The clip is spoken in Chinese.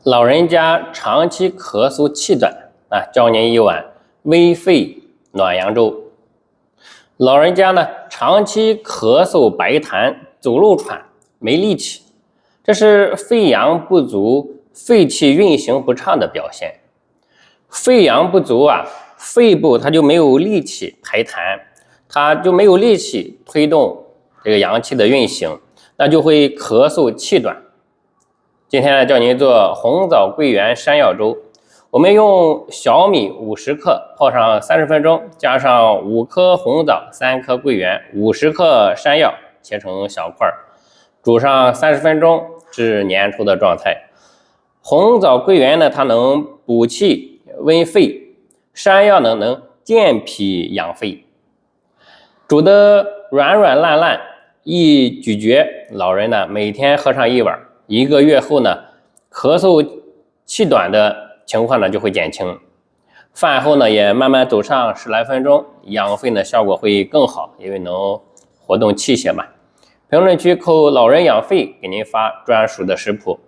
老人家长期咳嗽气短啊，教您一碗微肺暖阳粥。老人家呢，长期咳嗽白痰，走路喘，没力气，这是肺阳不足、肺气运行不畅的表现。肺阳不足啊，肺部它就没有力气排痰，它就没有力气推动这个阳气的运行，那就会咳嗽气短。今天呢，教您做红枣桂圆山药粥。我们用小米50克泡上30分钟，加上5颗红枣、3颗桂圆、50克山药切成小块，煮上30分钟至粘稠的状态。红枣桂圆呢，它能补气温肺，山药呢能健脾养肺。煮得软软烂烂，易咀嚼，老人呢每天喝上1碗，1个月后呢，咳嗽气短的情况呢就会减轻。饭后呢也慢慢走上10来分钟，养肺呢效果会更好，因为能活动气血嘛。评论区扣老人养肺，给您发专属的食谱。